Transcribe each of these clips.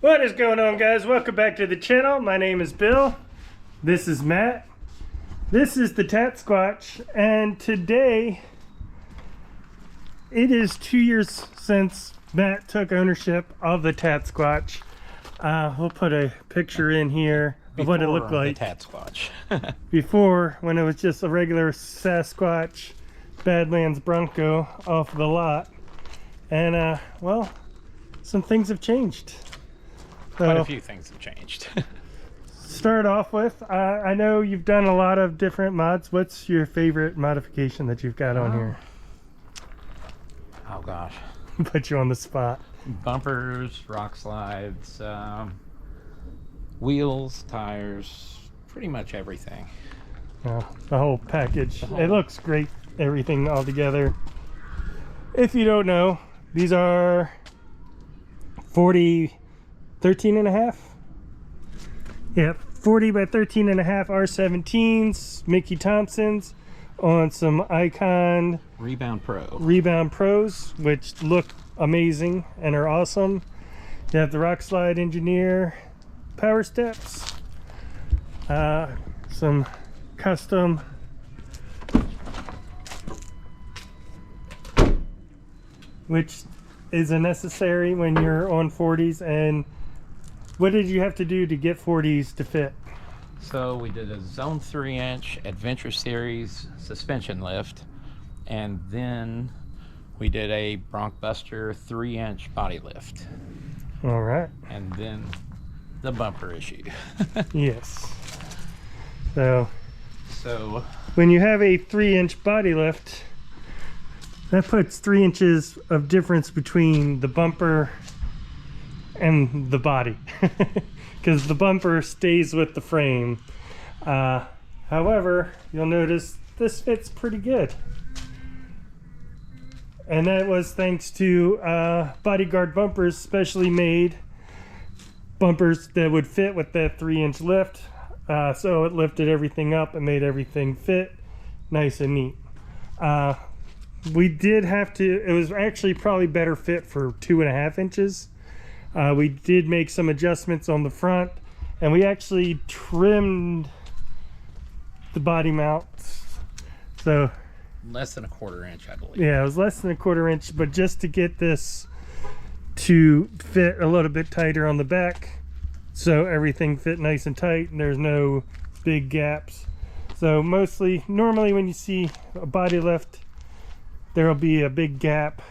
What is going on, guys? Welcome back to the channel. My name is Bill. This is Matt. This is the Tat Squatch, and today it is 2 years since Matt took ownership of the Tat Squatch. We'll put a picture in here of what it looked like. The Tat Squatch. Before, when it was just a regular Sasquatch Badlands Bronco off the lot. And well, some things have changed. Quite a few things have changed. Start off with, I know you've done a lot of different mods. What's your favorite modification that you've got on here? Oh gosh. Put you on the spot. Bumpers, Rockslides, wheels, tires, pretty much everything. The whole package. It looks great, everything all together. If you don't know, these are 13 and a half. Yeah, 40 by 13 and a half R17s, Mickey Thompsons on some Icon Rebound Pros, which look amazing and are awesome. You have the Rockslide Engineer power steps, some custom which is a necessary when you're on 40s. And what did you have to do to get 40s to fit? So we did a Zone 3-inch Adventure Series suspension lift, and then we did a Bronkbuster 3-inch body lift. All right. And then the bumper issue. Yes. So when you have a 3-inch body lift, that puts 3 inches of difference between the bumper and the body, because the bumper stays with the frame. However, you'll notice this fits pretty good, and that was thanks to Bodyguard bumpers, specially made bumpers that would fit with that 3-inch lift. So it lifted everything up and made everything fit nice and neat. We did have to, it was actually probably better fit for 2.5 inches. We did make some adjustments on the front, and we actually trimmed the body mount. So less than a 1/4 inch, I believe. yeah, it was less than a 1/4 inch, but just to get this to fit a little bit tighter on the back, so everything fit nice and tight and there's no big gaps. So normally when you see a body lift, there will be a big gap.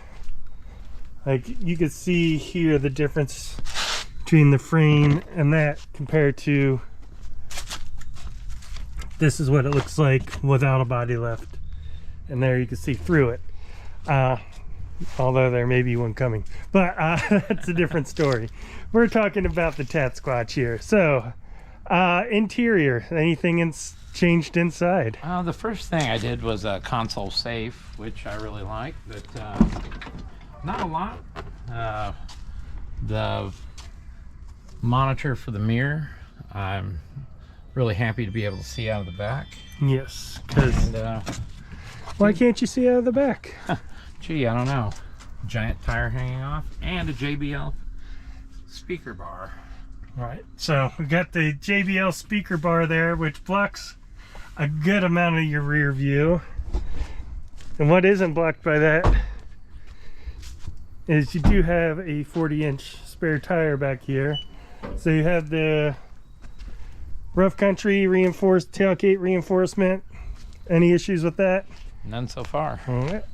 Like you can see here the difference between the frame and that compared to this is what it looks like without a body lift. And there you can see through it. Although there may be one coming, but that's a different story. We're talking about the Tat Squatch here. So interior, anything changed inside? The first thing I did was a console safe, which I really like, but not a lot. The monitor for the mirror, I'm really happy to be able to see out of the back. Yes, because why can't you see out of the back? Gee, I don't know. Giant tire hanging off, and a JBL speaker bar. All right, so we got the JBL speaker bar there, which blocks a good amount of your rear view. And what isn't blocked by that is you do have a 40-inch spare tire back here. So you have the rough country reinforced tailgate reinforcement. Any issues with that? None so far. All right.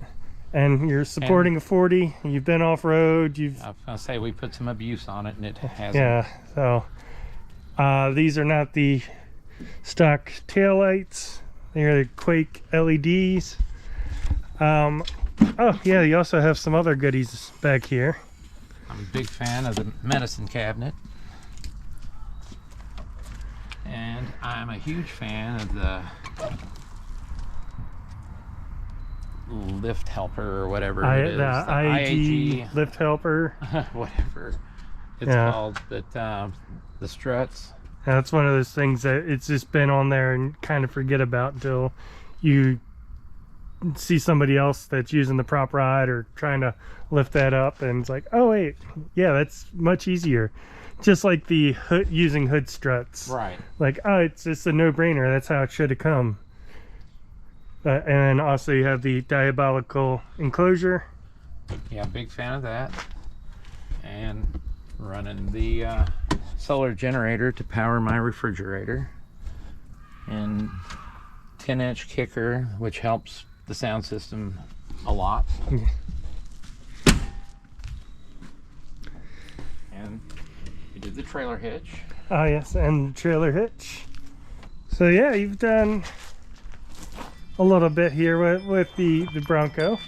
And you're supporting a 40. You've been off-road. I was gonna say we put some abuse on it, and it hasn't. Yeah. So these are not the stock taillights. They are the Quake LEDs. Oh yeah, you also have some other goodies back here. I'm a big fan of the medicine cabinet, and I'm a huge fan of the lift helper or whatever it is. The IAG lift helper. Whatever it's called, but the struts. That's one of those things that it's just been on there and kind of forget about until you see somebody else that's using the prop ride or trying to lift that up, and it's like, oh wait, yeah, that's much easier. Just like the hood, using hood struts. Right. Like, oh, it's just a no-brainer. That's how it should have come. And then also you have the diabolical enclosure. Yeah, big fan of that. And running the solar generator to power my refrigerator. And 10-inch kicker, which helps the sound system a lot. And we did the trailer hitch. Oh yes, and trailer hitch. So yeah, you've done a little bit here with the Bronco.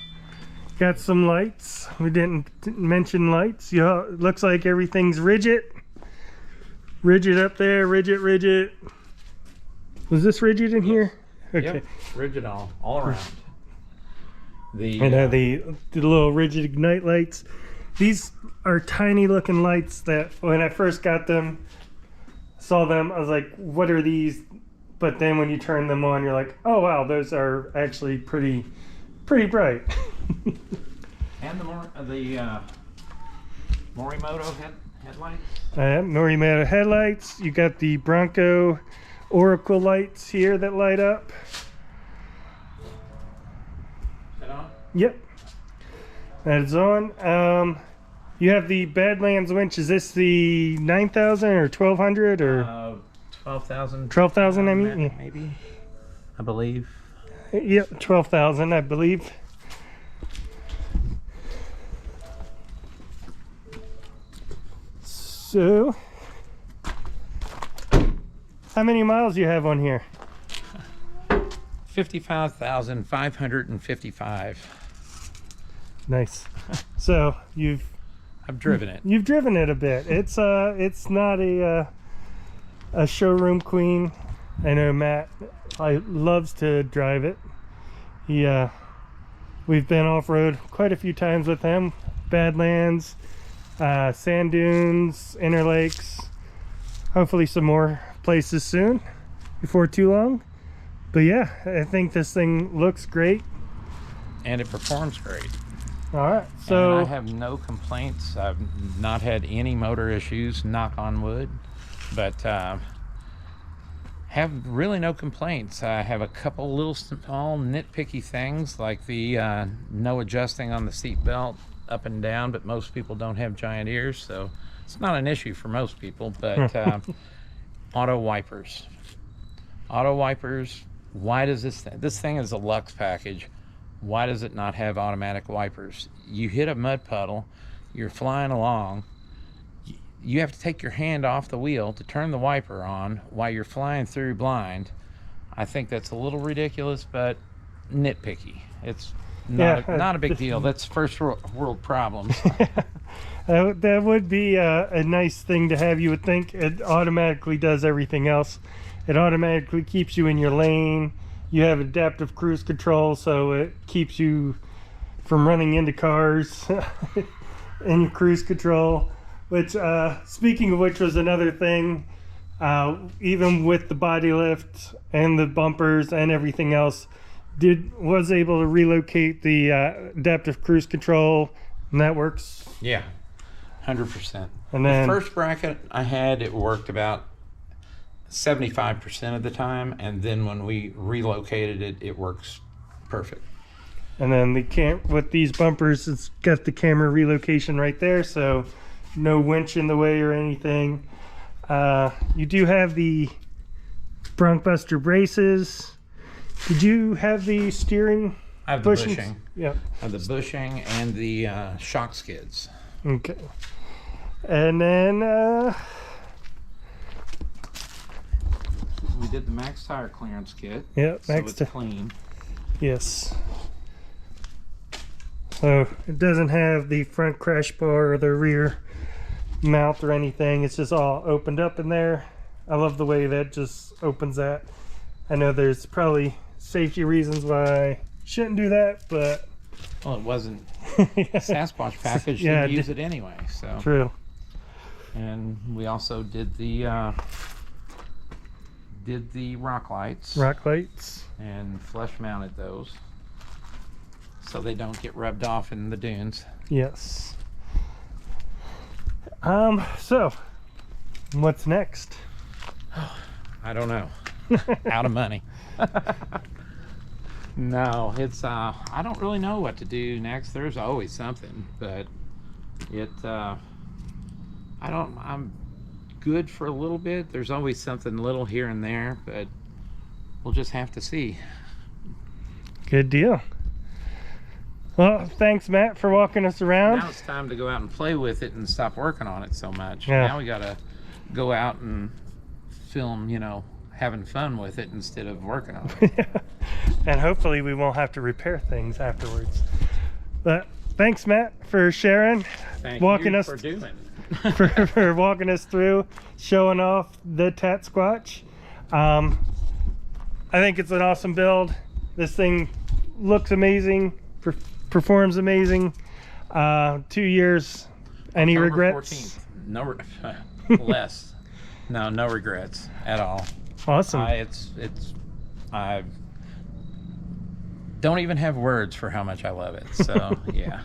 Got some lights. We didn't mention lights. You know, it looks like everything's rigid. Rigid up there, rigid. Was this rigid in here? Okay. Yep, rigid all around. The And the little rigid ignite lights. These are tiny looking lights that when I first got them, saw them, I was like, what are these? But then when you turn them on, you're like, oh wow, those are actually pretty bright. And the Morimoto headlights. Morimoto headlights. You got the Bronco Oracle lights here that light up. Is that on? Yep, that is on. You have the Badlands winch. Is this the 9,000 or 1,200 or 12,000. 12,000? I mean, yeah. Maybe. I believe. Yep, 12,000, I believe. So, how many miles you have on here? 55,555. Nice. So I've driven it. You've driven it a bit. It's not a showroom queen. I know Matt loves to drive it. We've been off-road quite a few times with him. Badlands, sand dunes, Inner Lakes, hopefully some more places soon before too long. But yeah, I think this thing looks great and it performs great. All right, so and I have no complaints. I've not had any motor issues, knock on wood, but have really no complaints. I have a couple little small nitpicky things like the no adjusting on the seat belt up and down, but most people don't have giant ears, so it's not an issue for most people. But auto wipers, why does this thing is a Lux package, why does it not have automatic wipers? You hit a mud puddle, you're flying along, you have to take your hand off the wheel to turn the wiper on while you're flying through blind. I think that's a little ridiculous, but nitpicky. It's not a big deal. That's first world problems. That would be a nice thing to have. You would think it automatically does everything else. It automatically keeps you in your lane. You have adaptive cruise control, so it keeps you from running into cars in your cruise control. Which, speaking of which, was another thing. Even with the body lift and the bumpers and everything else, was able to relocate the adaptive cruise control, and that works. Yeah, 100%. And then the first bracket I had, it worked about 75% of the time, and then when we relocated it, it works perfect. And then with these bumpers, it's got the camera relocation right there, so no winch in the way or anything. You do have the Bronkbuster braces. Did you have the steering? I have the bushings? bushing. Yep. I have the bushing and the shock skids. Okay. And then we did the max tire clearance kit. Yep, so it's clean. Yes. So it doesn't have the front crash bar or the rear mount or anything. It's just all opened up in there. I love the way that just opens that. I know there's probably safety reasons why I shouldn't do that, but well, it wasn't Sasquatch package. Yeah, didn't use it anyway. So true. And we also did the rock lights. Rock lights. And flush mounted those. so they don't get rubbed off in the dunes. Yes. So what's next? I don't know. Out of money. No, it's I don't really know what to do next. There's always something, but I'm good for a little bit. There's always something little here and there, but we'll just have to see. Good deal. Well, thanks, Matt, for walking us around. Now it's time to go out and play with it and stop working on it so much. Yeah. Now we gotta go out and film, you know, having fun with it instead of working on it. And hopefully we won't have to repair things afterwards. But thanks, Matt, for sharing. Thank walking you us for doing. for walking us through, showing off the Tat Squatch. I think it's an awesome build. This thing looks amazing, performs amazing. 2 years. Any October regrets? 14th. No, less. No regrets at all. Awesome. I don't even have words for how much I love it. So yeah.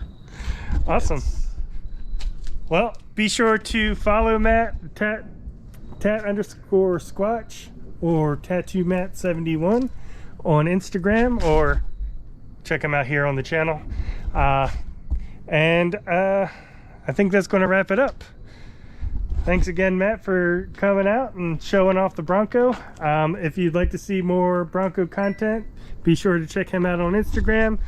Awesome. Well, be sure to follow Matt, tat_squatch or Tattoo Matt 71 on Instagram, or check him out here on the channel. I think that's going to wrap it up. Thanks again, Matt, for coming out and showing off the Bronco. If you'd like to see more Bronco content, be sure to check him out on Instagram.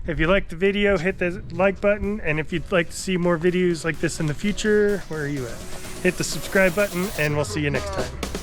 If you liked the video, hit the like button. And if you'd like to see more videos like this in the future, where are you at? Hit the subscribe button, and we'll see you next time.